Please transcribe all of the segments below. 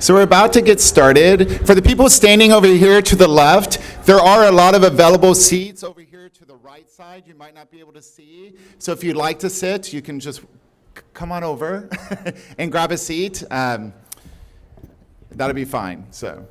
So we're about to get started. For the people standing over here to the left, there are a lot of available seats over here to the right side you might not be able to see. So if you'd like to sit, you can just come on over and grab a seat. That'll be fine. So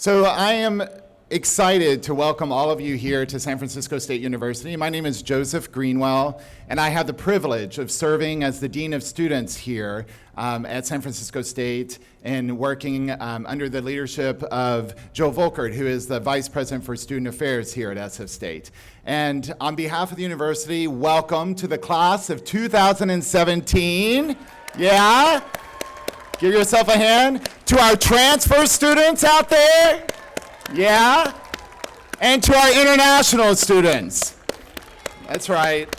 I am excited to welcome all of you here to San Francisco State University. My name is Joseph Greenwell, and I have the privilege of serving as the Dean of Students here at San Francisco State and working under the leadership of Joe Volkert, who is the Vice President for Student Affairs here at SF State. And on behalf of the university, welcome to the class of 2017. Yeah? Give yourself a hand. To our transfer students out there. Yeah? And to our international students. That's right.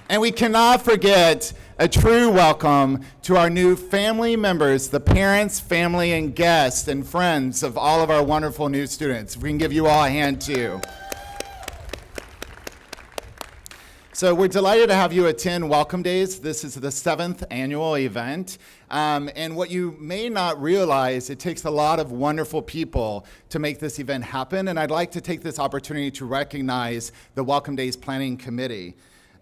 And we cannot forget a true welcome to our new family members, the parents, family, and guests, and friends of all of our wonderful new students. We can give you all a hand too. So we're delighted to have you attend Welcome Days. This is the 7th annual event. And what you may not realize, it takes a lot of wonderful people to make this event happen. And I'd like to take this opportunity to recognize the Welcome Days Planning Committee.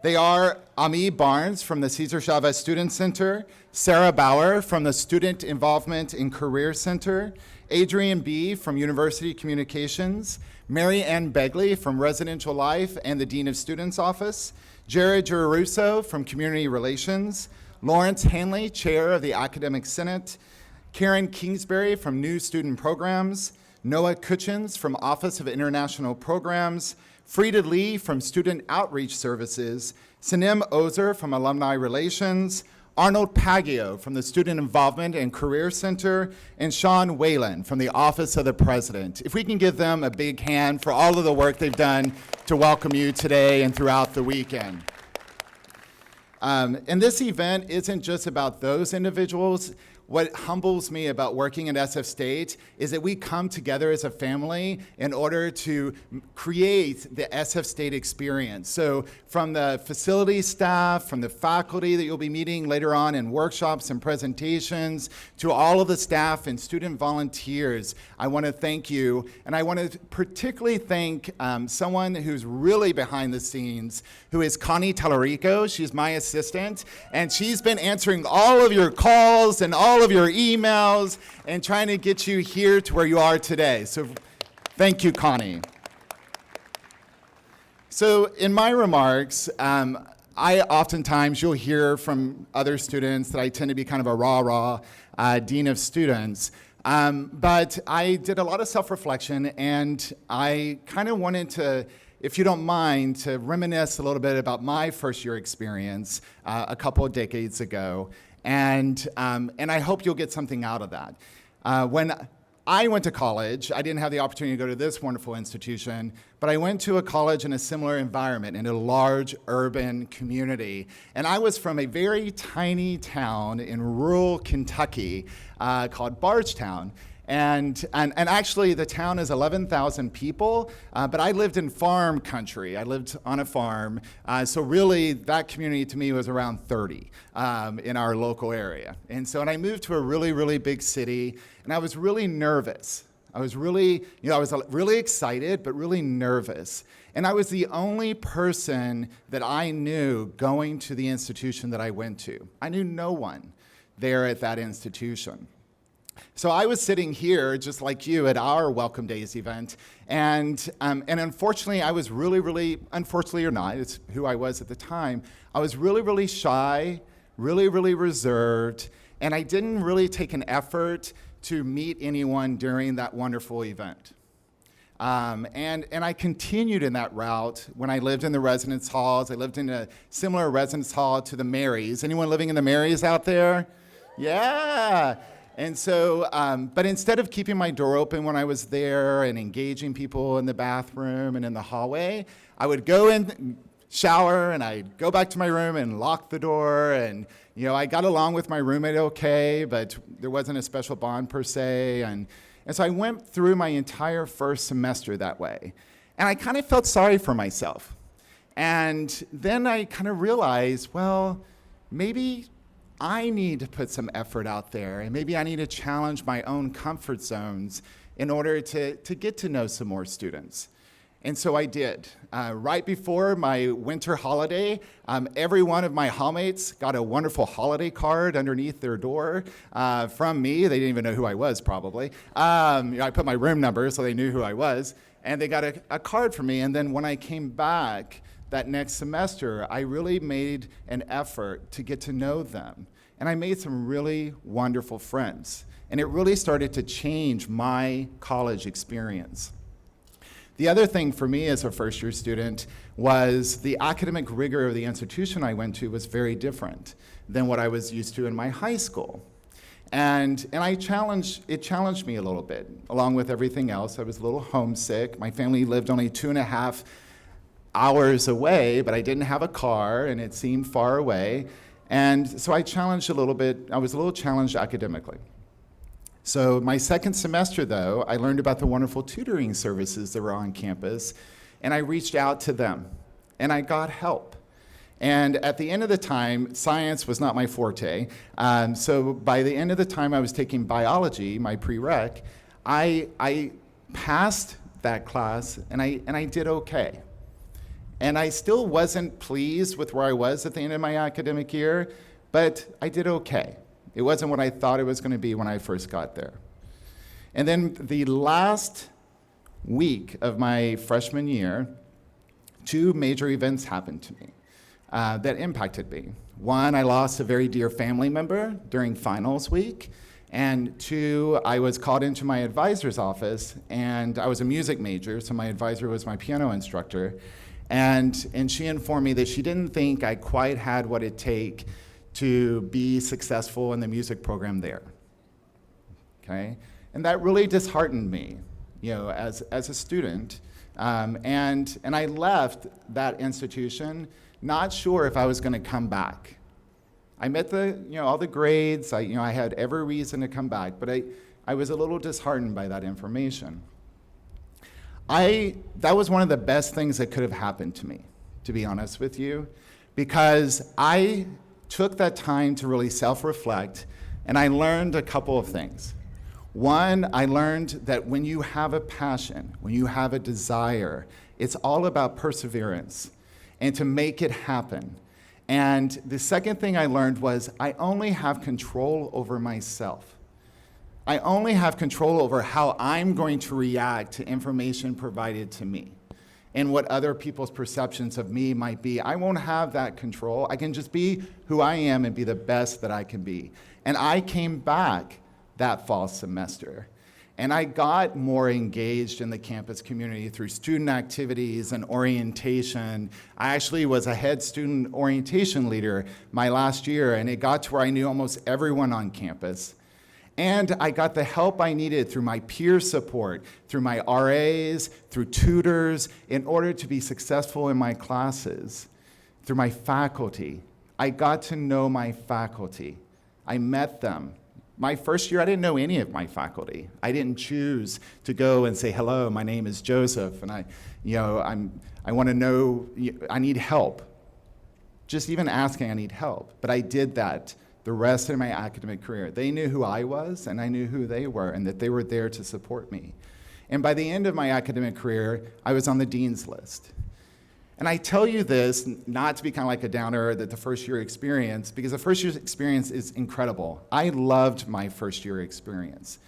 They are Ami Barnes from the Cesar Chavez Student Center, Sarah Bauer from the Student Involvement in Career Center, Adrian B. from University Communications, Mary Ann Begley from Residential Life and the Dean of Students Office, Jared Girorusso from Community Relations, Lawrence Hanley, Chair of the Academic Senate, Karen Kingsbury from New Student Programs, Noah Kutchins from Office of International Programs, Frida Lee from Student Outreach Services, Sanem Ozer from Alumni Relations, Arnold Paggio from the Student Involvement and Career Center, and Sean Whalen from the Office of the President. If we can give them a big hand for all of the work they've done to welcome you today and throughout the weekend. And this event isn't just about those individuals. What humbles me about working at SF State is that we come together as a family in order to create the SF State experience. So from the facility staff, from the faculty that you'll be meeting later on in workshops and presentations, to all of the staff and student volunteers, I want to thank you. And I want to particularly thank someone who's really behind the scenes, who is Connie Tallarico. She's my assistant, and she's been answering all of your calls and all of your emails and trying to get you here to where you are today. So thank you, Connie. So in my remarks, I oftentimes, you'll hear from other students that I tend to be kind of a rah-rah dean of students. But I did a lot of self-reflection, and I kind of wanted to, if you don't mind, to reminisce a little bit about my first year experience a couple of decades ago. And I hope you'll get something out of that. When I went to college, I didn't have the opportunity to go to this wonderful institution, but I went to a college in a similar environment, in a large urban community. And I was from a very tiny town in rural Kentucky called Bardstown. And actually, the town is 11,000 people, but I lived in farm country. I lived on a farm, so really that community to me was around 30 in our local area. And so when I moved to a really, really big city, and I was really nervous. I was really excited, but really nervous. And I was the only person that I knew going to the institution that I went to. I knew no one there at that institution. So I was sitting here, just like you, at our Welcome Days event, and unfortunately, I was really, unfortunately or not, it's who I was at the time, I was really shy, really reserved, and I didn't really take an effort to meet anyone during that wonderful event. And I continued in that route when I lived in the residence halls. I lived in a similar residence hall to the Marys. Anyone living in the Marys out there? Yeah. And so, but instead of keeping my door open when I was there and engaging people in the bathroom and in the hallway, I would go in, shower, and I'd go back to my room and lock the door. And, I got along with my roommate okay, but there wasn't a special bond per se. And so I went through my entire first semester that way. And I kind of felt sorry for myself. And then I kind of realized, well, maybe I need to put some effort out there, and maybe I need to challenge my own comfort zones in order to get to know some more students. And so I did. Right before my winter holiday, every one of my hallmates got a wonderful holiday card underneath their door from me. They didn't even know who I was, probably. I put my room number so they knew who I was. And they got a card from me. And then when I came back that next semester, I really made an effort to get to know them. And I made some really wonderful friends. And it really started to change my college experience. The other thing for me as a first-year student was the academic rigor of the institution I went to was very different than what I was used to in my high school. And it challenged me a little bit, along with everything else. I was a little homesick. My family lived only 2.5 hours away, but I didn't have a car, and it seemed far away. And so I challenged a little bit. I was a little challenged academically. So my second semester, though, I learned about the wonderful tutoring services that were on campus, and I reached out to them, and I got help. And at the end of the time, science was not my forte, so by the end of the time I was taking biology, my prereq, I passed that class, and I did okay. And I still wasn't pleased with where I was at the end of my academic year, but I did okay. It wasn't what I thought it was going to be when I first got there. And then the last week of my freshman year, 2 major events happened to me that impacted me. One, I lost a very dear family member during finals week. And 2, I was called into my advisor's office, and I was a music major, so my advisor was my piano instructor. And she informed me that she didn't think I quite had what it takes to be successful in the music program there, okay? And that really disheartened me, as a student. And I left that institution not sure if I was gonna come back. I met all the grades, I had every reason to come back, but I was a little disheartened by that information. That was one of the best things that could have happened to me, to be honest with you, because I took that time to really self-reflect, and I learned a couple of things. One, I learned that when you have a passion, when you have a desire, it's all about perseverance and to make it happen. And the second thing I learned was I only have control over myself. I only have control over how I'm going to react to information provided to me and what other people's perceptions of me might be. I won't have that control. I can just be who I am and be the best that I can be. And I came back that fall semester, and I got more engaged in the campus community through student activities and orientation. I actually was a head student orientation leader my last year, and it got to where I knew almost everyone on campus. And I got the help I needed through my peer support, through my RAs, through tutors, in order to be successful in my classes, through my faculty. I got to know my faculty. I met them. My first year, I didn't know any of my faculty. I didn't choose to go and say, hello, my name is Joseph, and I want to know, I need help. Just even asking, I need help. But I did that the rest of my academic career. They knew who I was, and I knew who they were, and that they were there to support me. And by the end of my academic career, I was on the dean's list. And I tell you this not to be kind of like a downer that the first year experience, because the first year's experience is incredible. I loved my first year experience.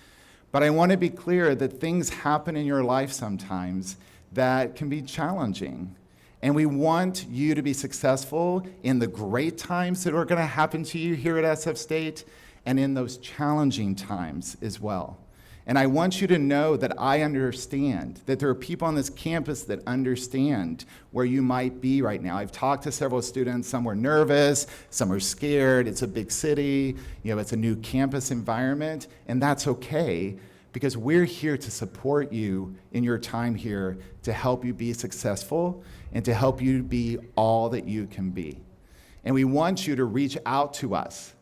But I want to be clear that things happen in your life sometimes that can be challenging. And we want you to be successful in the great times that are going to happen to you here at SF State and in those challenging times as well. And I want you to know that I understand, that there are people on this campus that understand where you might be right now. I've talked to several students. Some were nervous, some are scared. It's a big city, it's a new campus environment, and that's okay, because we're here to support you in your time here to help you be successful and to help you be all that you can be. And we want you to reach out to us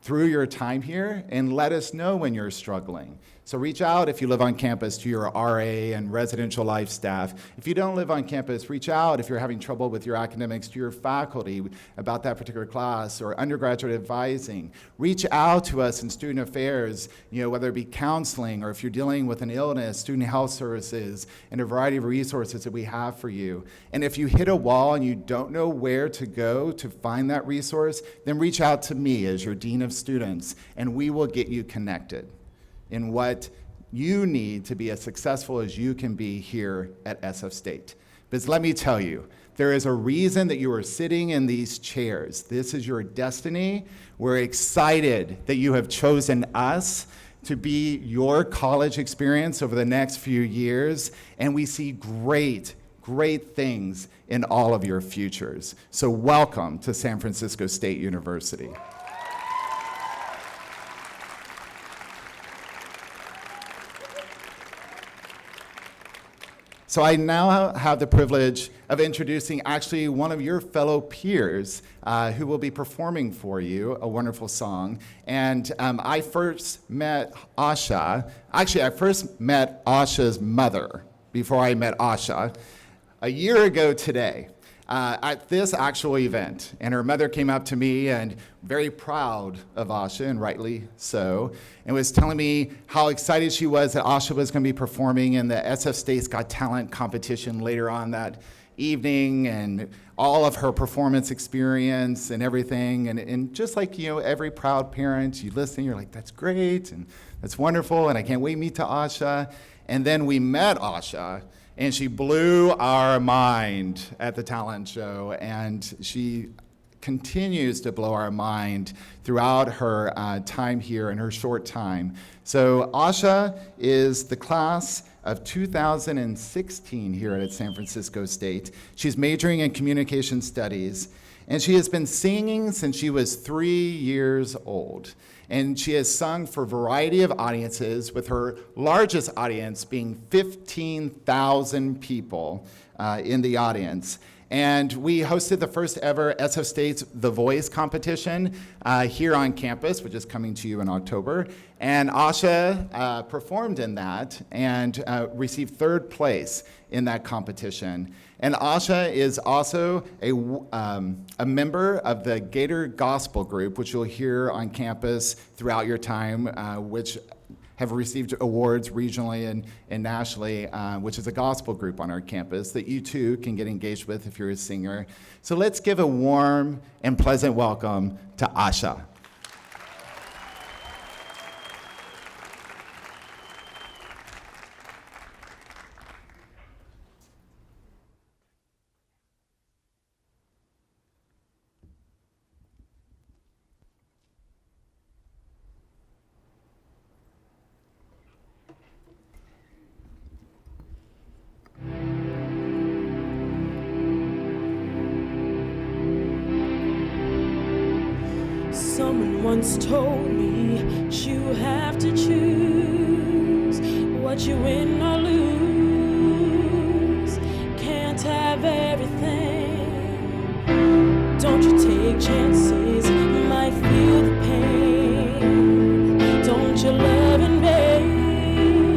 through your time here and let us know when you're struggling So reach out if you live on campus to your RA and residential life staff. If you don't live on campus, reach out if you're having trouble with your academics to your faculty about that particular class or undergraduate advising. Reach out to us in student affairs, whether it be counseling or if you're dealing with an illness, student health services, and a variety of resources that we have for you. And if you hit a wall and you don't know where to go to find that resource, then reach out to me as your Dean of Students, and we will get you connected in what you need to be as successful as you can be here at SF State. Because let me tell you, there is a reason that you are sitting in these chairs. This is your destiny. We're excited that you have chosen us to be your college experience over the next few years, and we see great things in all of your futures. So welcome to San Francisco State University. So I now have the privilege of introducing actually one of your fellow peers who will be performing for you a wonderful song. And I first met Asha. Actually, I first met Asha's mother before I met Asha a year ago today at this actual event. And her mother came up to me and very proud of Asha, and rightly so, and was telling me how excited she was that Asha was going to be performing in the SF State's Got Talent competition later on that evening, and all of her performance experience and everything. And just like, every proud parent, you listen, you're like, that's great, and that's wonderful, and I can't wait to meet to Asha. And then we met Asha, and she blew our mind at the talent show, and she continues to blow our mind throughout her time here in her short time. So Asha is the class of 2016 here at San Francisco State. She's majoring in communication studies, and she has been singing since she was 3 years old. And she has sung for a variety of audiences, with her largest audience being 15,000 people in the audience. And we hosted the first ever SF State's The Voice competition here on campus, which is coming to you in October. And Asha performed in that and received third place in that competition. And Asha is also a member of the Gator Gospel Group, which you'll hear on campus throughout your time, which have received awards regionally and nationally, which is a gospel group on our campus that you too can get engaged with if you're a singer. So let's give a warm and pleasant welcome to Asha. Someone once told me you have to choose what you win or lose. Can't have everything. Don't you take chances, you might feel the pain. Don't you love in vain,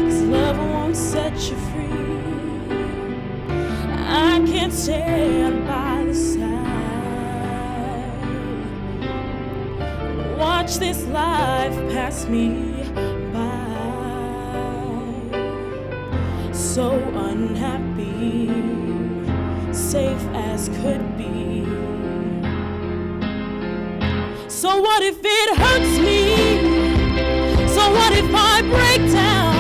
'cause love won't set you free. I can't stand by the side, watch this life pass me by. So unhappy, safe as could be. So what if it hurts me? So what if I break down?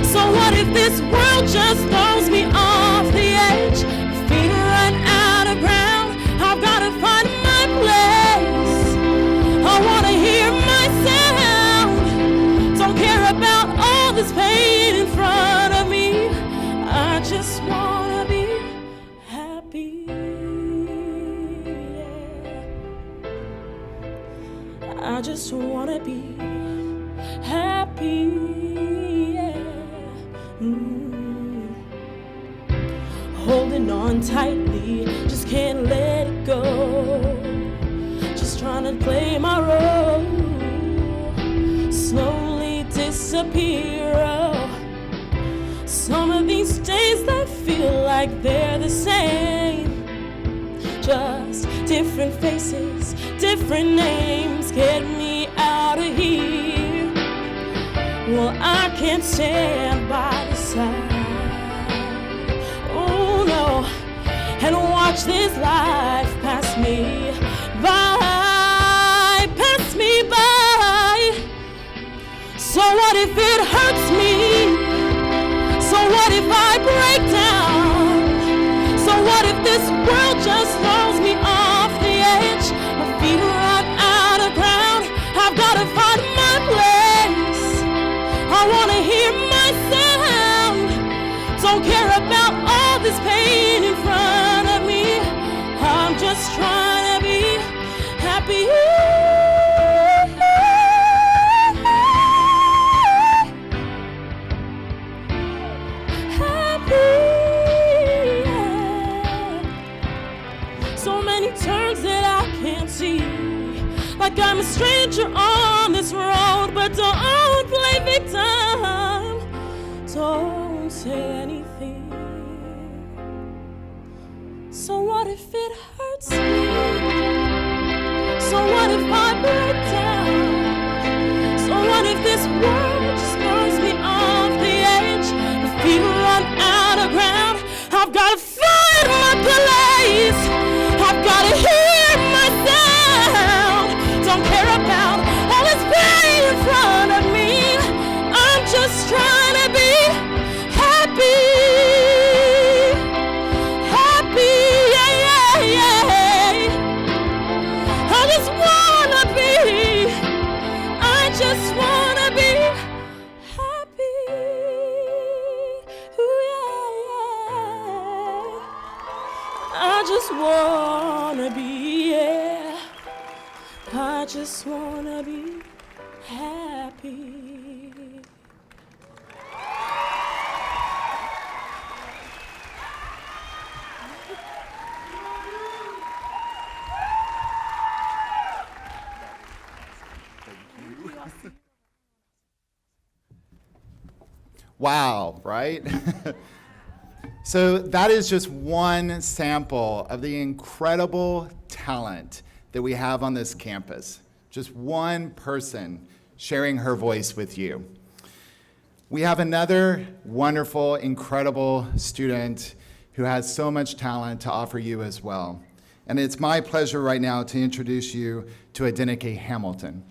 So what if this world just throws me off the edge? Feet run out of ground, I've gotta find my place. I wanna hear my sound. Don't care about all this pain in front of me. I just wanna be happy. Yeah. I just wanna be happy. Yeah. Holding on tightly, just can't let it go. Trying to play my role, slowly disappear. Oh, some of these days they feel like they're the same. Just different faces, different names. Get me out of here. Well, I can't stand by the side, oh no, and watch this life pass me by, pass me by. So what if it hurts me? So what if I break down? So what if this world just throws me off the edge? My feet are out of ground. I've got to find my place. I want to hear my sound. Don't care about all this pain in front of me. I'm just trying to be happy. Turns that I can't see, like I'm a stranger on this road. But don't play victim, don't say anything. So what if it hurts me? So what if I break down? So what if this world just throws me off the edge? The feet run out of ground. I've got to find my place. I've got to hear my sound. Don't care about all this pain in front of me. I'm just trying to be happy. Happy, yeah, yeah, yeah. I just wanna be, I just wanna be happy. Ooh, yeah, yeah. I just wanna be, yeah. I just wanna be happy. Wow, right? So that is just one sample of the incredible talent that we have on this campus. Just one person sharing her voice with you. We have another wonderful, incredible student who has so much talent to offer you as well. And it's my pleasure right now to introduce you to Adenike Hamilton.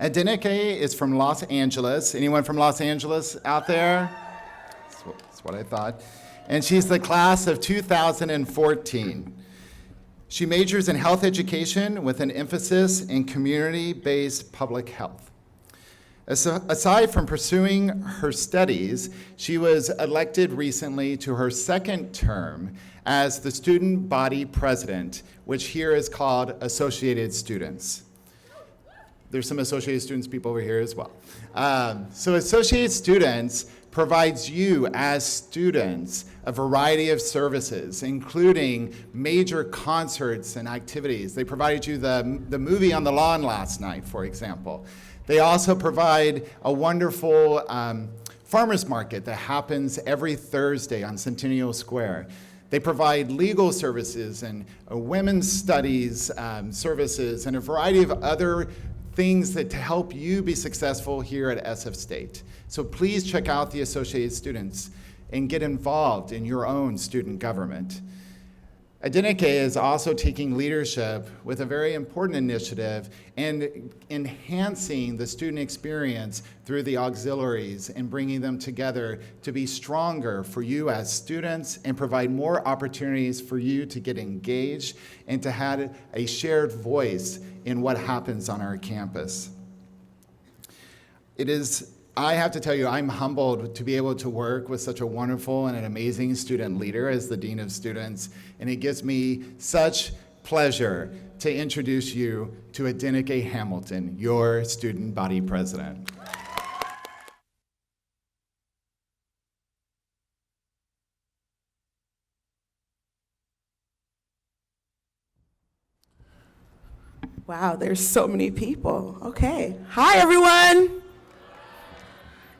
Adenike is from Los Angeles. Anyone from Los Angeles out there? That's what I thought. And she's the class of 2014. She majors in health education with an emphasis in community-based public health. Aside from pursuing her studies, she was elected recently to her second term as the student body president, which here is called Associated Students. There's some Associated Students people over here as well. So Associated Students provides you as students a variety of services, including major concerts and activities. They provided you the movie on the lawn last night, for example. They also provide a wonderful farmers market that happens every Thursday on Centennial Square. They provide legal services and women's studies services and a variety of other things that to help you be successful here at SF State. So please check out the Associated Students and get involved in your own student government. Adenike is also taking leadership with a very important initiative and enhancing the student experience through the auxiliaries and bringing them together to be stronger for you as students and provide more opportunities for you to get engaged and to have a shared voice in what happens on our campus. I have to tell you, I'm humbled to be able to work with such a wonderful and an amazing student leader as the Dean of Students, and it gives me such pleasure to introduce you to Adenike Hamilton, your student body president. Wow, there's so many people. Okay. Hi, everyone.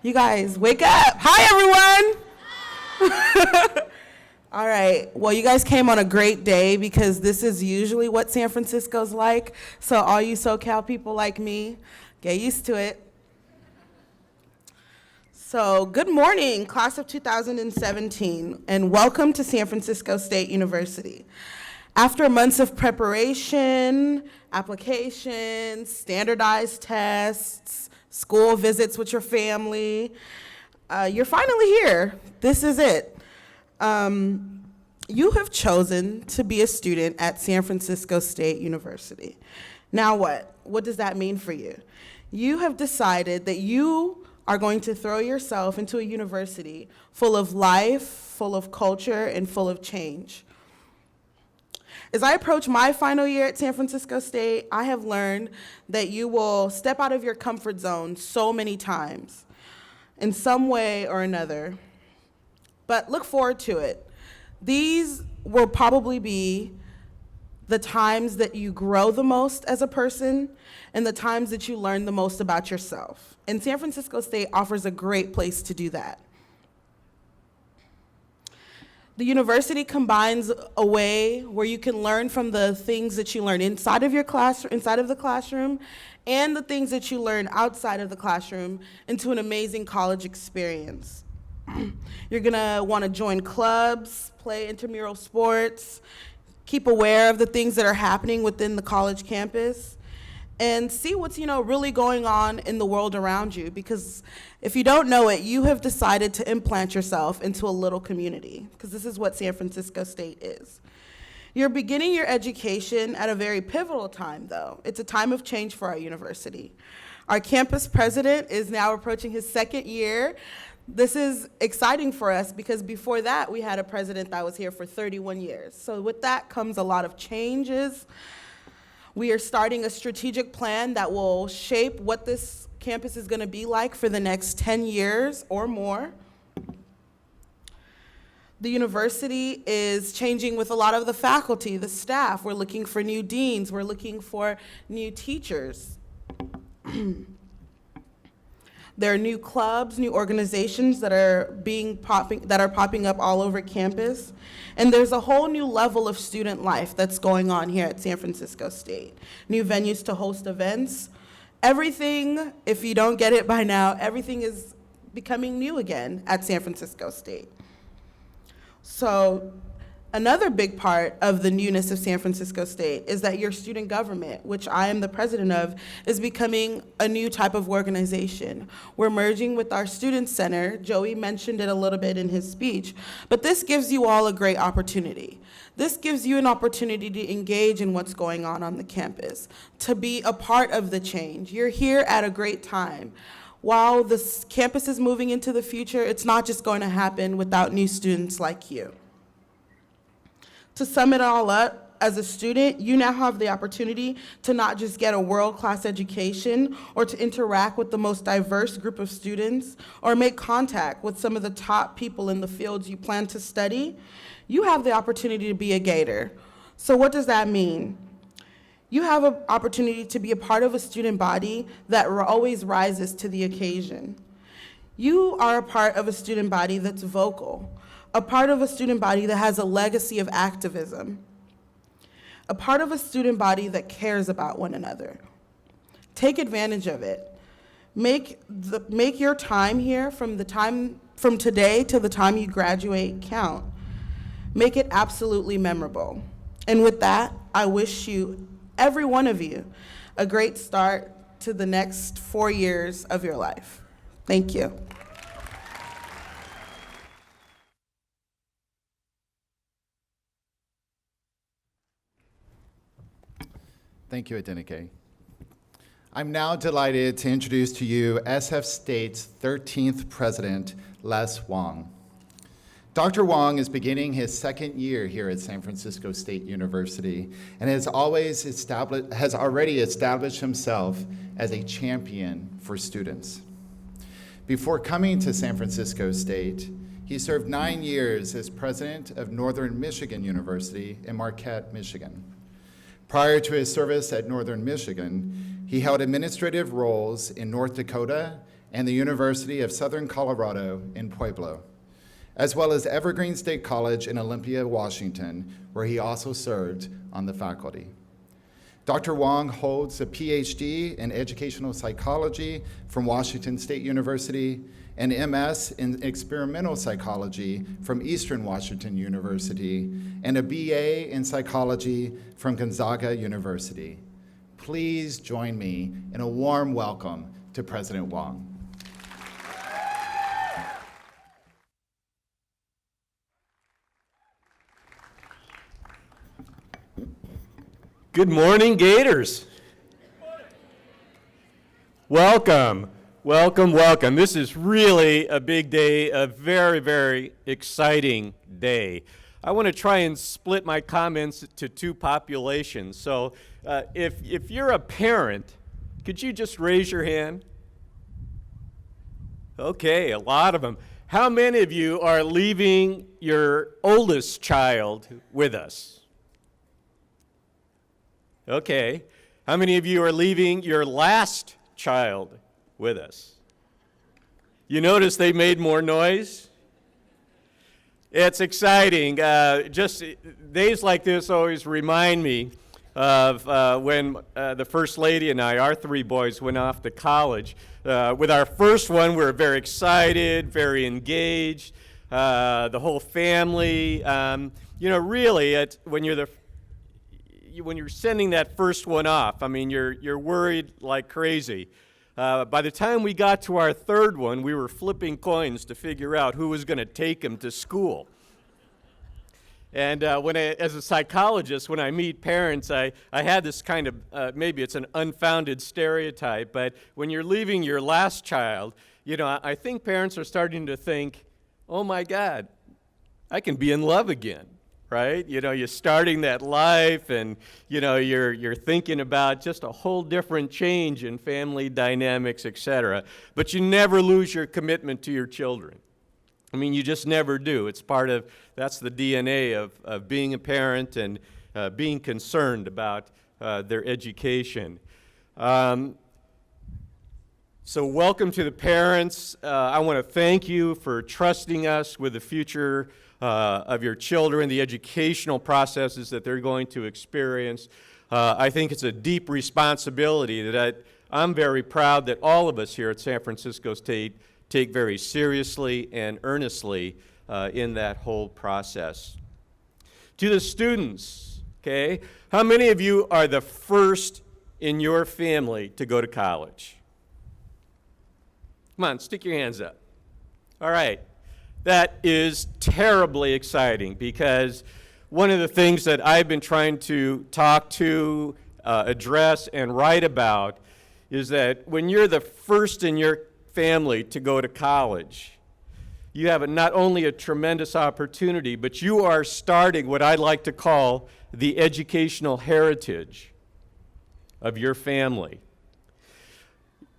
You guys, wake up. Hi, everyone. All right. Well, you guys came on a great day because this is usually what San Francisco's like. So all you SoCal people like me, get used to it. So good morning, class of 2017, and welcome to San Francisco State University. After months of preparation, applications, standardized tests, school visits with your family, you're finally here. This is it. You have chosen to be a student at San Francisco State University. Now what? What does that mean for you? You have decided that you are going to throw yourself into a university full of life, full of culture, and full of change. As I approach my final year at San Francisco State, I have learned that you will step out of your comfort zone so many times in some way or another. But look forward to it. These will probably be the times that you grow the most as a person and the times that you learn the most about yourself. And San Francisco State offers a great place to do that. The university combines a way where you can learn from the things that you learn inside of the classroom and the things that you learn outside of the classroom into an amazing college experience. You're gonna wanna join clubs, play intramural sports, keep aware of the things that are happening within the college campus, and see what's really going on in the world around you. Because if you don't know it, you have decided to implant yourself into a little community, because this is what San Francisco State is. You're beginning your education at a very pivotal time, though. It's a time of change for our university. Our campus president is now approaching his second year. This is exciting for us because before that, we had a president that was here for 31 years. So with that comes a lot of changes. We are starting a strategic plan that will shape what this campus is going to be like for the next 10 years or more. The university is changing with a lot of the faculty, the staff. We're looking for new deans. We're looking for new teachers. There are new clubs, new organizations that are popping up all over campus. And there's a whole new level of student life that's going on here at San Francisco State. New venues to host events. Everything, if you don't get it by now, everything is becoming new again at San Francisco State. So another big part of the newness of San Francisco State is that your student government, which I am the president of, is becoming a new type of organization. We're merging with our student center. Joey mentioned it a little bit in his speech, but this gives you all a great opportunity. This gives you an opportunity to engage in what's going on the campus, to be a part of the change. You're here at a great time. While this campus is moving into the future, it's not just going to happen without new students like you. To sum it all up, as a student, you now have the opportunity to not just get a world-class education or to interact with the most diverse group of students or make contact with some of the top people in the fields you plan to study. You have the opportunity to be a Gator. So what does that mean? You have an opportunity to be a part of a student body that always rises to the occasion. You are a part of a student body that's vocal, a part of a student body that has a legacy of activism, a part of a student body that cares about one another. Take advantage of it. Make your time here from today to the time you graduate count. Make it absolutely memorable. And with that, I wish you, every one of you, a great start to the next 4 years of your life. Thank you. Thank you, Adenike. I'm now delighted to introduce to you SF State's 13th president, Les Wong. Dr. Wong is beginning his second year here at San Francisco State University and has already established himself as a champion for students. Before coming to San Francisco State, he served 9 years as president of Northern Michigan University in Marquette, Michigan. Prior to his service at Northern Michigan, he held administrative roles in North Dakota and the University of Southern Colorado in Pueblo, as well as Evergreen State College in Olympia, Washington, where he also served on the faculty. Dr. Wong holds a PhD in educational psychology from Washington State University, an MS in experimental psychology from Eastern Washington University, and a BA in psychology from Gonzaga University. Please join me in a warm welcome to President Wong. Good morning, Gators. Welcome, welcome, welcome. This is really a big day, a very, very exciting day. I want to try and split my comments to two populations. So if you're a parent, could you just raise your hand? Okay, a lot of them. How many of you are leaving your oldest child with us? Okay. How many of you are leaving your last child with us? You notice they made more noise? It's exciting. Just days like this always remind me of when the First Lady and I, our three boys, went off to college. With our first one, we were very excited, very engaged, the whole family. Really, when you're sending that first one off, I mean, you're worried like crazy. By the time we got to our third one, we were flipping coins to figure out who was going to take him to school. And as a psychologist, when I meet parents, I had this kind of, maybe it's an unfounded stereotype, but when you're leaving your last child, I think parents are starting to think, oh my God, I can be in love again. Right? You're starting that life and, you're thinking about just a whole different change in family dynamics, etc. But you never lose your commitment to your children. I mean, you just never do. It's that's the DNA of being a parent and being concerned about their education. So welcome to the parents. I want to thank you for trusting us with the future of your children, the educational processes that they're going to experience. I think it's a deep responsibility that I'm very proud that all of us here at San Francisco State take very seriously and earnestly in that whole process. To the students, okay, how many of you are the first in your family to go to college? Come on, stick your hands up. All right. That is terribly exciting because one of the things that I've been trying to talk to, address, and write about is that when you're the first in your family to go to college, you have not only a tremendous opportunity, but you are starting what I like to call the educational heritage of your family.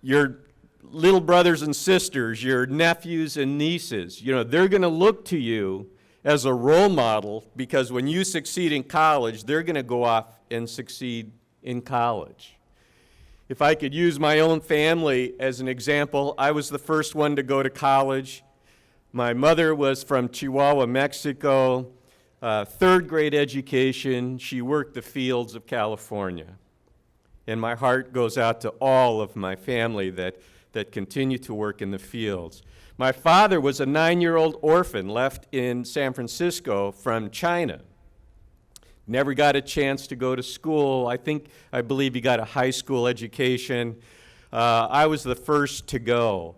Your little brothers and sisters, your nephews and nieces, they're going to look to you as a role model because when you succeed in college, they're going to go off and succeed in college. If I could use my own family as an example, I was the first one to go to college. My mother was from Chihuahua, Mexico, third grade education. She worked the fields of California. And my heart goes out to all of my family that continue to work in the fields. My father was a 9-year-old orphan left in San Francisco from China. Never got a chance to go to school. I believe he got a high school education. I was the first to go.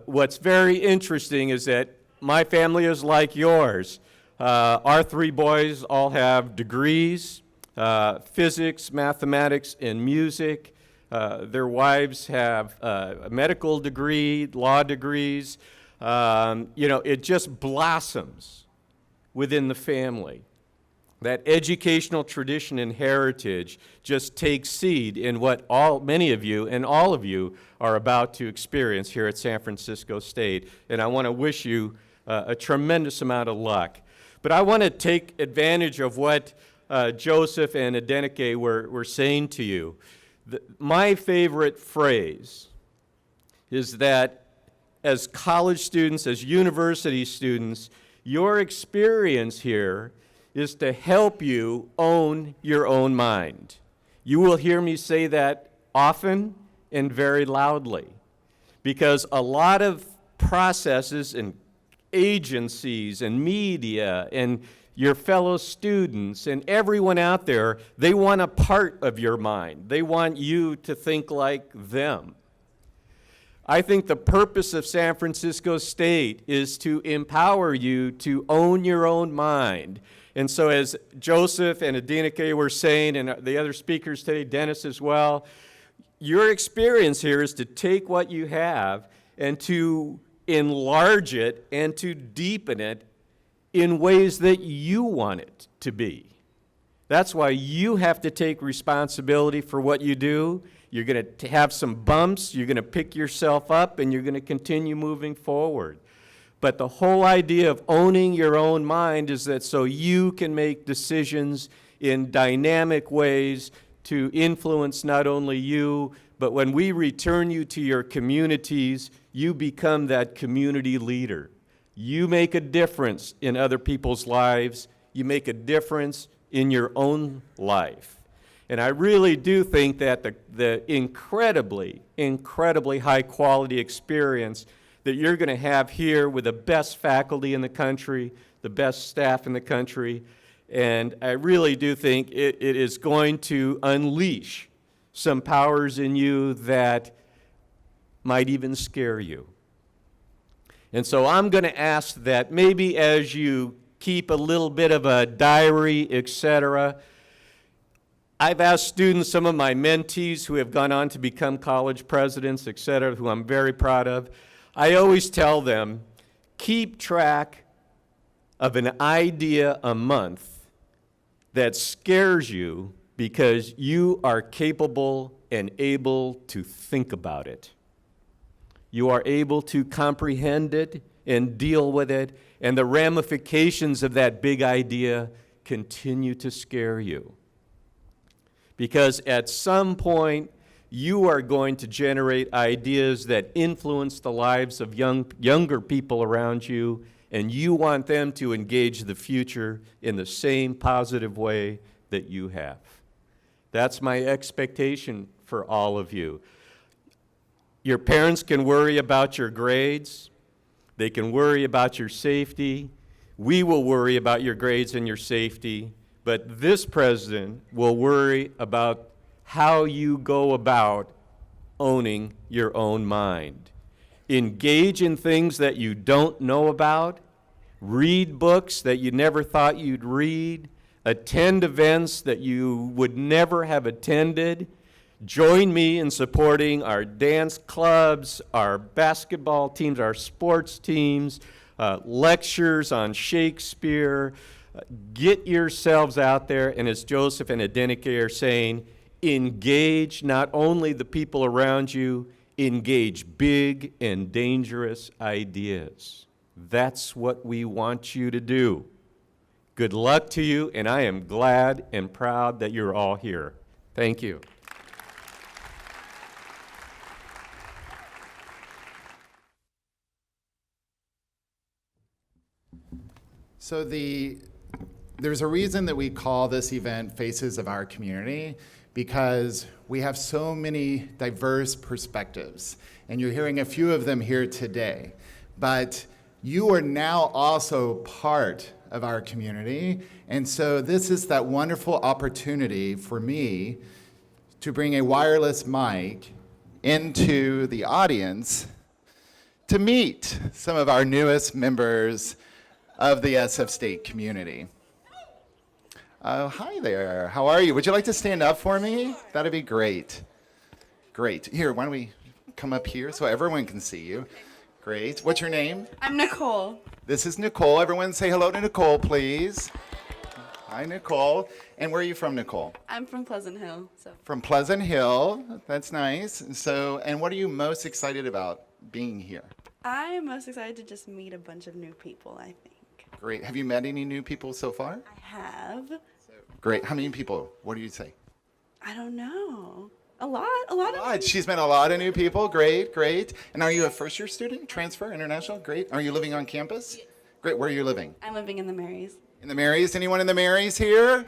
What's very interesting is that my family is like yours. Our three boys all have degrees, physics, mathematics, and music. Their wives have a medical degree, law degrees. It just blossoms within the family. That educational tradition and heritage just takes seed in what many of you and all of you are about to experience here at San Francisco State. And I want to wish you a tremendous amount of luck. But I want to take advantage of what Joseph and Adenike were saying to you. My favorite phrase is that as college students, as university students, your experience here is to help you own your own mind. You will hear me say that often and very loudly, because a lot of processes and agencies and media and your fellow students and everyone out there, they want a part of your mind. They want you to think like them. I think the purpose of San Francisco State is to empower you to own your own mind. And so as Joseph and Adenike were saying, and the other speakers today, Dennis as well, your experience here is to take what you have and to enlarge it and to deepen it in ways that you want it to be. That's why you have to take responsibility for what you do. You're going to have some bumps, you're going to pick yourself up, and you're going to continue moving forward. But the whole idea of owning your own mind is that so you can make decisions in dynamic ways to influence not only you, but when we return you to your communities, you become that community leader. You make a difference in other people's lives. You make a difference in your own life. And I really do think that the incredibly, incredibly high quality experience that you're going to have here with the best faculty in the country, the best staff in the country, and I really do think it is going to unleash some powers in you that might even scare you. And so I'm going to ask that maybe as you keep a little bit of a diary, etc., I've asked students, some of my mentees who have gone on to become college presidents, etc., who I'm very proud of, I always tell them, keep track of an idea a month that scares you because you are capable and able to think about it. You are able to comprehend it and deal with it, and the ramifications of that big idea continue to scare you. Because at some point, you are going to generate ideas that influence the lives of younger people around you, and you want them to engage the future in the same positive way that you have. That's my expectation for all of you. Your parents can worry about your grades. They can worry about your safety. We will worry about your grades and your safety. But this president will worry about how you go about owning your own mind. Engage in things that you don't know about. Read books that you never thought you'd read. Attend events that you would never have attended. Join me in supporting our dance clubs, our basketball teams, our sports teams, lectures on Shakespeare. Get yourselves out there, and as Joseph and Adenike are saying, engage not only the people around you, engage big and dangerous ideas. That's what we want you to do. Good luck to you, and I am glad and proud that you're all here. Thank you. So there's a reason that we call this event Faces of Our Community, because we have so many diverse perspectives, and you're hearing a few of them here today. But you are now also part of our community, and so this is that wonderful opportunity for me to bring a wireless mic into the audience to meet some of our newest members of the SF State community. Hi there, how are you? Would you like to stand up for me? That'd be great. Great, here, why don't we come up here so everyone can see you. Great, what's your name? I'm Nicole. This is Nicole. Everyone say hello to Nicole, please. Hi, Nicole. And where are you from, Nicole? I'm from Pleasant Hill. From Pleasant Hill, that's nice. So, and what are you most excited about being here? I'm most excited to just meet a bunch of new people, I think. Great, have you met any new people so far? I have. Great, how many people? What do you say? I don't know. A lot of She's met a lot of new people. Great, great. And are you a first-year student? Transfer, international? Great. Are you living on campus? Great. Where are you living? I'm living in the Marys. In the Marys? Anyone in the Marys here?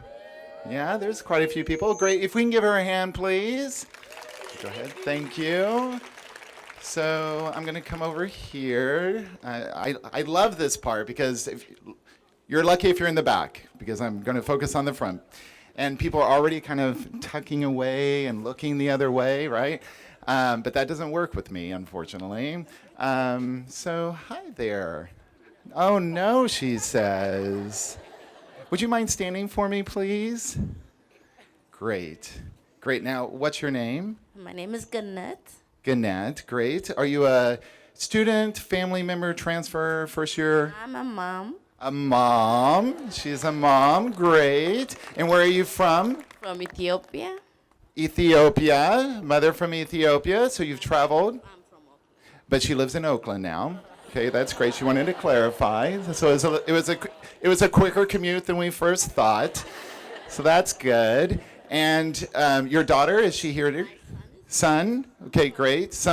Yeah, there's quite a few people. Great. If we can give her a hand, please. Go ahead. Thank you. So I'm going to come over here. I love this part because you're lucky if you're in the back because I'm going to focus on the front. And people are already kind of tucking away and looking the other way, right? But that doesn't work with me, unfortunately. So hi there. Oh, no, she says. Would you mind standing for me, please? Great. Great. Now, what's your name? My name is Gannett. Gannett. Great. Are you a student, family member, transfer, first year? I'm a mom. A mom. She's a mom. Great. And where are you from? From Ethiopia. Ethiopia. Mother from Ethiopia. So you've traveled? I'm from Oakland. But she lives in Oakland now. Okay, that's great. She wanted to clarify. So it was a quicker commute than we first thought. So that's good. And your daughter, is she here? Son? Okay, great.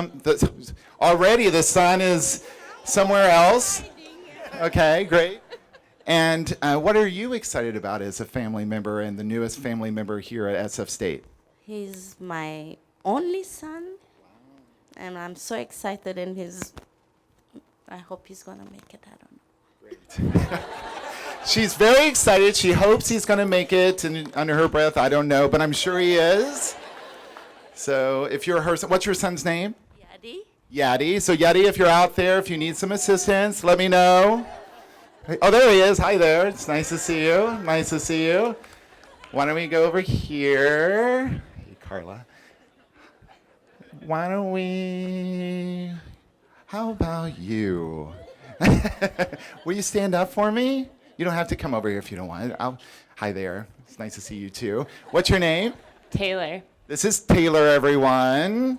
Already the son is somewhere else. Okay, great. And what are you excited about as a family member and the newest family member here at SF State? He's my only son. And I'm so excited I hope he's going to make it. I don't know. She's very excited. She hopes he's going to make it, and under her breath, I don't know, but I'm sure he is. So if you're her, what's your son's name? Yadi. Yadi. So Yadi, if you're out there, if you need some assistance, let me know. Oh, there he is. Hi there. It's nice to see you. Nice to see you. Why don't we go over here? Hey, Carla. Why don't we... How about you? Will you stand up for me? You don't have to come over here if you don't want. Hi there. It's nice to see you too. What's your name? Taylor. This is Taylor, everyone.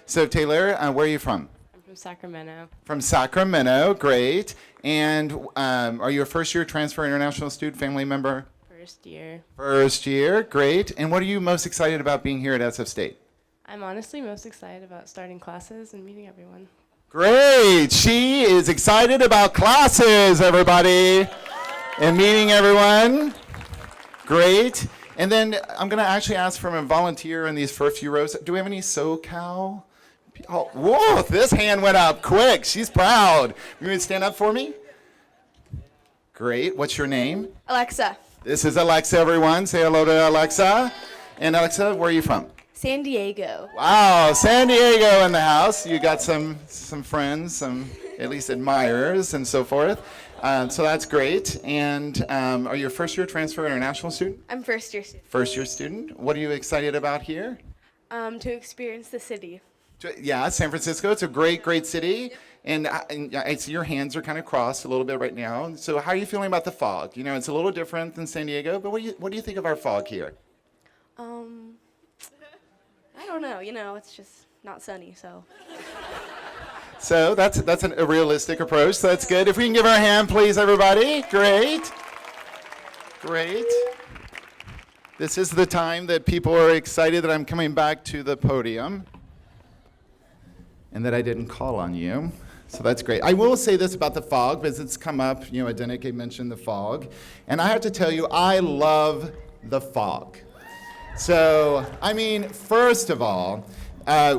So Taylor, where are you from? I'm from Sacramento. From Sacramento, great. And are you a first-year transfer international student, family member? First year. First year, great. And what are you most excited about being here at SF State? I'm honestly most excited about starting classes and meeting everyone. Great. She is excited about classes, everybody, and meeting everyone. Great. And then I'm going to actually ask from a volunteer in these first few rows. Do we have any SoCal? Oh, whoa, this hand went up quick. She's proud. You want to stand up for me? Great. What's your name? Alexa. This is Alexa, everyone. Say hello to Alexa. And Alexa, where are you from? San Diego. Wow, San Diego in the house. You got some friends, some at least admirers and so forth. So that's great. And are you a first-year transfer international student? I'm first year student. First-year student. What are you excited about here? To experience the city. Yeah, San Francisco. It's a great, great city. And I see your hands are kind of crossed a little bit right now. So how are you feeling about the fog? You know, it's a little different than San Diego, but what do you think of our fog here? I don't know. You know, it's just not sunny, so. So that's a realistic approach. So that's good. If we can give her a hand, please, everybody. Great. Great. This is the time that people are excited that I'm coming back to the podium and that I didn't call on you. So that's great. I will say this about the fog, because it's come up, you know, Adenike mentioned the fog. And I have to tell you, I love the fog. So, I mean, first of all,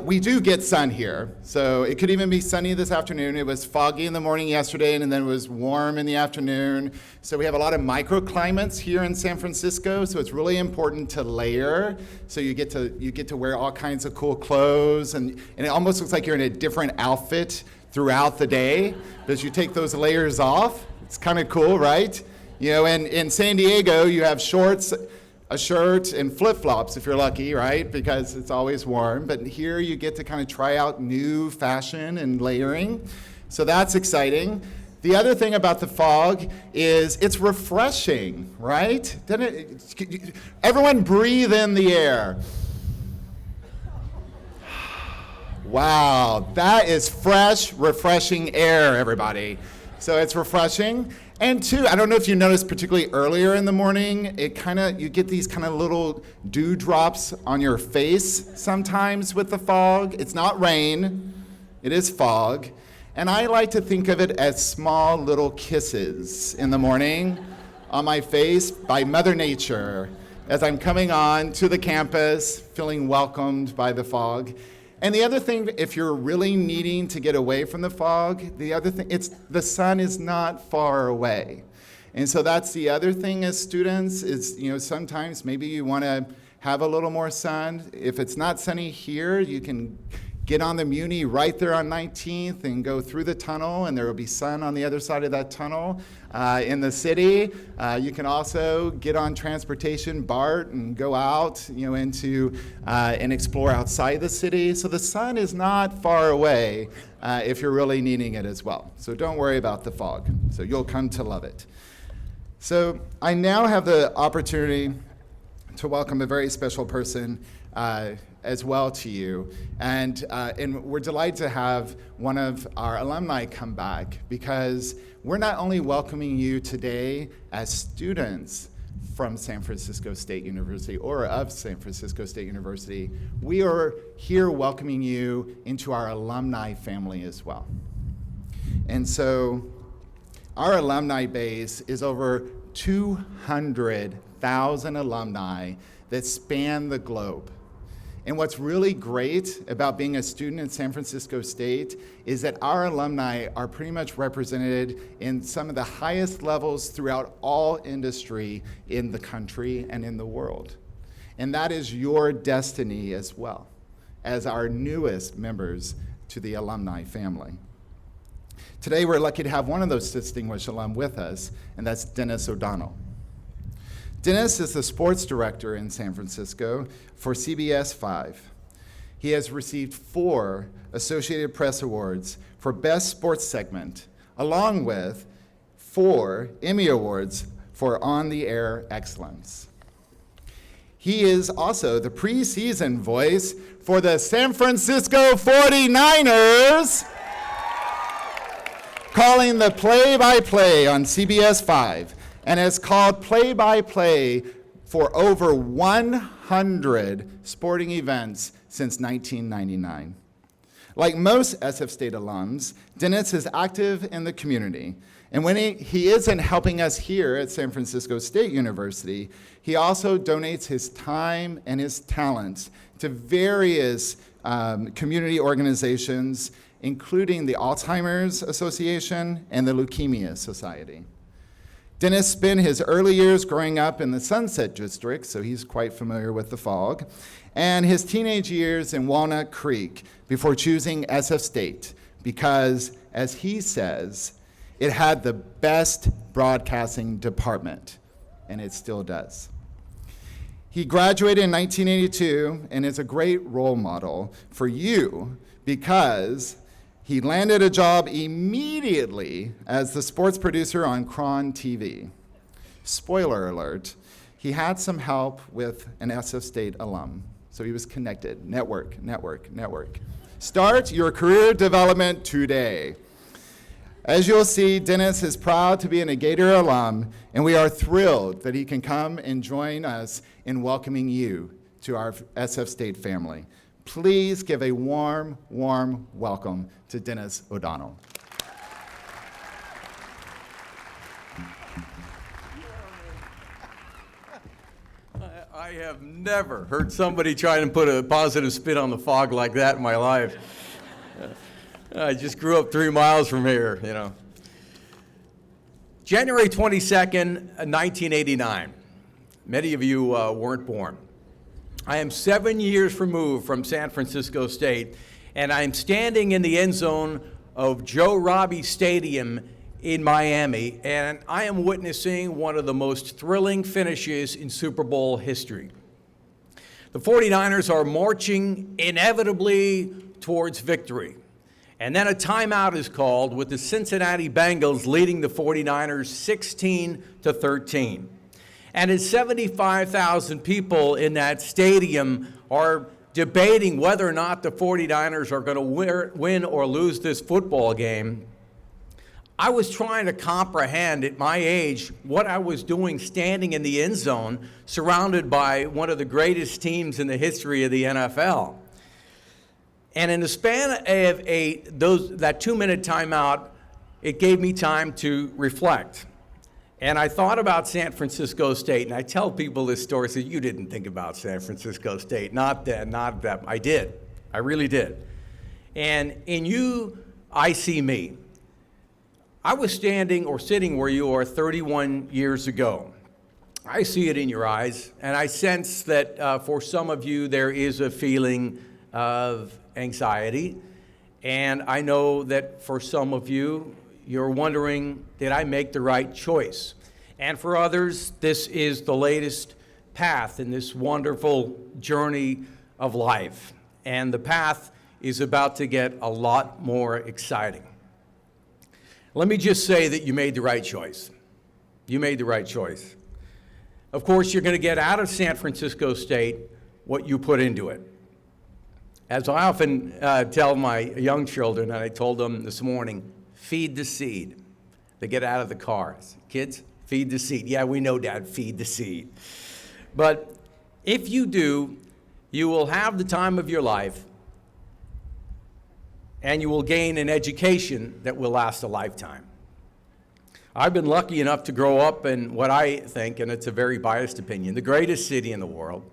we do get sun here. So it could even be sunny this afternoon. It was foggy in the morning yesterday, and then it was warm in the afternoon. So we have a lot of microclimates here in San Francisco. So it's really important to layer. So you get to wear all kinds of cool clothes, and it almost looks like you're in a different outfit throughout the day. But as you take those layers off, it's kind of cool, right? You know, and in San Diego, you have shorts, a shirt, and flip-flops if you're lucky, right? Because it's always warm. But here you get to kind of try out new fashion and layering. So that's exciting. The other thing about the fog is it's refreshing, right? Everyone breathe in the air. Wow, that is fresh, refreshing air, everybody. So it's refreshing. And two, I don't know if you noticed, particularly earlier in the morning, you get these kind of little dewdrops on your face sometimes with the fog. It's not rain, it is fog. And I like to think of it as small little kisses in the morning on my face by Mother Nature as I'm coming on to the campus, feeling welcomed by the fog. And the other thing, if you're really needing to get away from the fog, the sun is not far away. And so that's the other thing as students is, sometimes maybe you want to have a little more sun. If it's not sunny here, you can get on the Muni right there on 19th and go through the tunnel, and there will be sun on the other side of that tunnel in the city. You can also get on transportation, BART, and go out, into and explore outside the city. So the sun is not far away if you're really needing it as well. So don't worry about the fog. So you'll come to love it. So I now have the opportunity to welcome a very special person as well to you. And we're delighted to have one of our alumni come back, because we're not only welcoming you today as students from San Francisco State University or of San Francisco State University, we are here welcoming you into our alumni family as well. And so our alumni base is over 200,000 alumni that span the globe. And what's really great about being a student at San Francisco State is that our alumni are pretty much represented in some of the highest levels throughout all industry in the country and in the world. And that is your destiny as well, as our newest members to the alumni family. Today, we're lucky to have one of those distinguished alum with us, and that's Dennis O'Donnell. Dennis is the sports director in San Francisco for CBS 5. He has received 4 Associated Press Awards for Best Sports Segment, along with 4 Emmy Awards for On-the-Air Excellence. He is also the preseason voice for the San Francisco 49ers, calling the play-by-play on CBS 5. And has called play-by-play for over 100 sporting events since 1999. Like most SF State alums, Dennis is active in the community. And when he isn't helping us here at San Francisco State University, he also donates his time and his talents to various community organizations, including the Alzheimer's Association and the Leukemia Society. Dennis spent his early years growing up in the Sunset District, so he's quite familiar with the fog, and his teenage years in Walnut Creek before choosing SF State because, as he says, it had the best broadcasting department, and it still does. He graduated in 1982 and is a great role model for you because he landed a job immediately as the sports producer on Cron TV. Spoiler alert, he had some help with an SF State alum, so he was connected. Network. Start your career development today. As you'll see, Dennis is proud to be an Gator alum, and we are thrilled that he can come and join us in welcoming you to our SF State family. Please give a warm, warm welcome to Dennis O'Donnell. I have never heard somebody try and put a positive spin on the fog like that in my life. I just grew up 3 miles from here, January 22nd, 1989. Many of you weren't born. I am 7 years removed from San Francisco State, and I'm standing in the end zone of Joe Robbie Stadium in Miami, and I am witnessing one of the most thrilling finishes in Super Bowl history. The 49ers are marching inevitably towards victory, and then a timeout is called with the Cincinnati Bengals leading the 49ers 16-13. And as 75,000 people in that stadium are debating whether or not the 49ers are going to win or lose this football game, I was trying to comprehend at my age what I was doing standing in the end zone surrounded by one of the greatest teams in the history of the NFL. And in the span of that 2-minute timeout, it gave me time to reflect. And I thought about San Francisco State, and I tell people this story, so you didn't think about San Francisco State. Not that. I did. I really did. And in you, I see me. I was standing or sitting where you are 31 years ago. I see it in your eyes, and I sense that for some of you there is a feeling of anxiety. And I know that for some of you, you're wondering, did I make the right choice? And for others, this is the latest path in this wonderful journey of life. And the path is about to get a lot more exciting. Let me just say that you made the right choice. You made the right choice. Of course, you're going to get out of San Francisco State what you put into it. As I often tell my young children, and I told them this morning, feed the seed. They get out of the car. Kids, feed the seed. Yeah, we know, Dad, feed the seed. But if you do, you will have the time of your life, and you will gain an education that will last a lifetime. I've been lucky enough to grow up in what I think, and it's a very biased opinion, the greatest city in the world.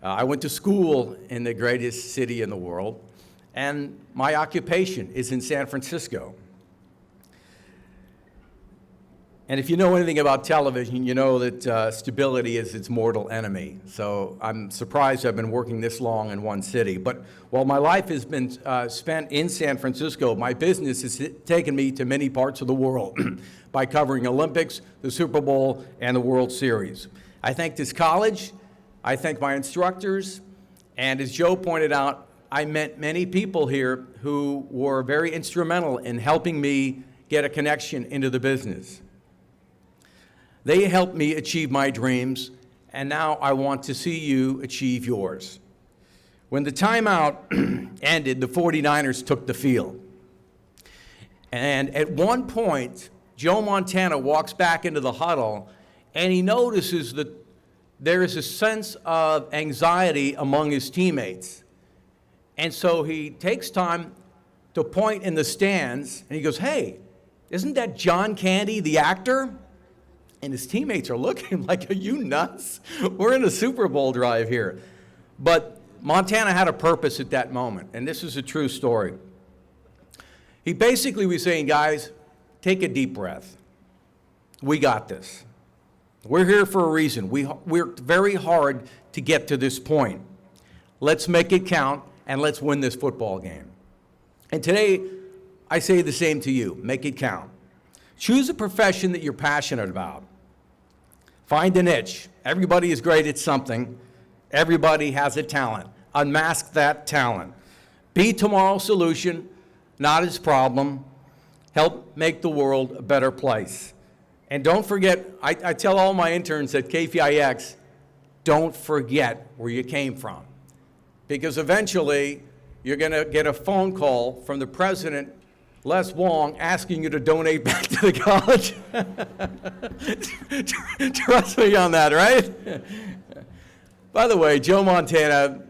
I went to school in the greatest city in the world, and my occupation is in San Francisco. And if you know anything about television, you know that stability is its mortal enemy. So I'm surprised I've been working this long in one city. But while my life has been spent in San Francisco, my business has taken me to many parts of the world by covering Olympics, the Super Bowl, and the World Series. I thank this college, I thank my instructors, and as Joe pointed out, I met many people here who were very instrumental in helping me get a connection into the business. They helped me achieve my dreams, and now I want to see you achieve yours. When the timeout ended, the 49ers took the field. And at one point, Joe Montana walks back into the huddle, and he notices that there is a sense of anxiety among his teammates. And so he takes time to point in the stands, and he goes, "Hey, isn't that John Candy, the actor?" And his teammates are looking like, "Are you nuts? We're in a Super Bowl drive here." But Montana had a purpose at that moment, and this is a true story. He basically was saying, guys, take a deep breath. We got this. We're here for a reason. We worked very hard to get to this point. Let's make it count, and let's win this football game. And today, I say the same to you. Make it count. Choose a profession that you're passionate about. Find a niche. Everybody is great at something. Everybody has a talent. Unmask that talent. Be tomorrow's solution, not its problem. Help make the world a better place. And don't forget, I tell all my interns at KFIX, don't forget where you came from. Because eventually, you're going to get a phone call from the president, Les Wong, asking you to donate back to the college. Trust me on that, right? By the way, Joe Montana,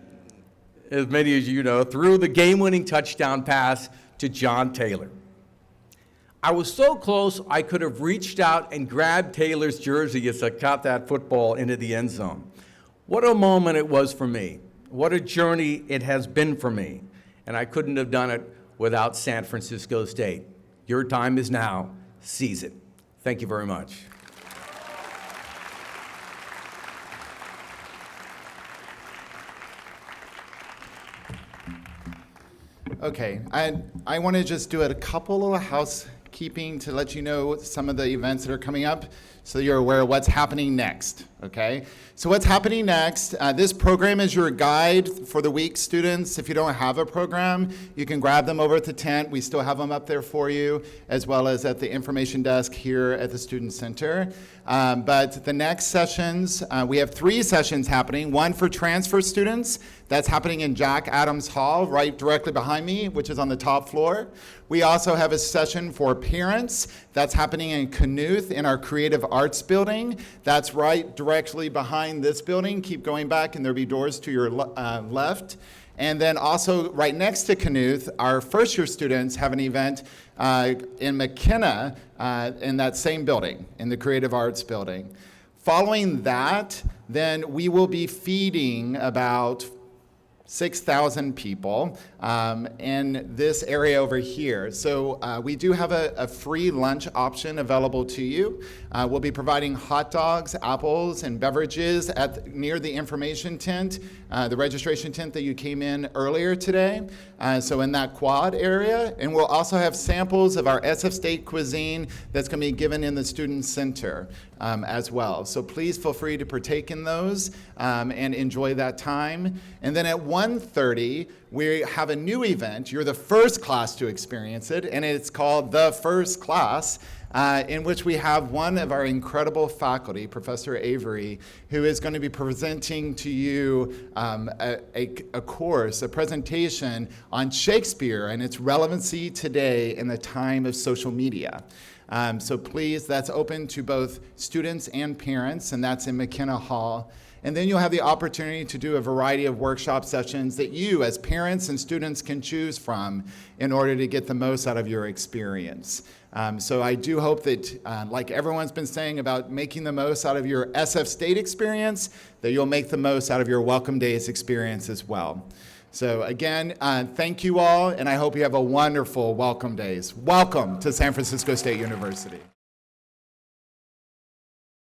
as many as you know, threw the game-winning touchdown pass to John Taylor. I was so close, I could have reached out and grabbed Taylor's jersey as I caught that football into the end zone. What a moment it was for me. What a journey it has been for me. And I couldn't have done it without San Francisco State. Your time is now. Seize it. Thank you very much. Okay, I want to just do a couple of housekeeping to let you know some of the events that are coming up so you're aware of what's happening next. Okay, so what's happening next? This program is your guide for the week, students. If you don't have a program, you can grab them over at the tent. We still have them up there for you, as well as at the information desk here at the Student Center. But the next sessions, we have 3 sessions happening. One for transfer students, that's happening in Jack Adams Hall, right directly behind me, which is on the top floor. We also have a session for parents. That's happening in Knuth in our Creative Arts building. That's right directly behind this building. Keep going back and there'll be doors to your left. And then also right next to Knuth, our first year students have an event in McKenna in that same building, in the Creative Arts building. Following that, then we will be feeding about 6,000 people in this area over here. So we do have a free lunch option available to you. We'll be providing hot dogs, apples, and beverages near the information tent, the registration tent that you came in earlier today. So in that quad area. And we'll also have samples of our SF State cuisine that's going to be given in the Student Center as well. So please feel free to partake in those and enjoy that time. And then at 1:30, we have a new event. You're the first class to experience it, and it's called The First Class, in which we have one of our incredible faculty, Professor Avery, who is going to be presenting to you a course, a presentation on Shakespeare and its relevancy today in the time of social media. So please, that's open to both students and parents, and that's in McKenna Hall. And then you'll have the opportunity to do a variety of workshop sessions that you, as parents and students, can choose from in order to get the most out of your experience. So I do hope that, like everyone's been saying about making the most out of your SF State experience, that you'll make the most out of your Welcome Days experience as well. So again, thank you all, and I hope you have a wonderful Welcome Days. Welcome to San Francisco State University.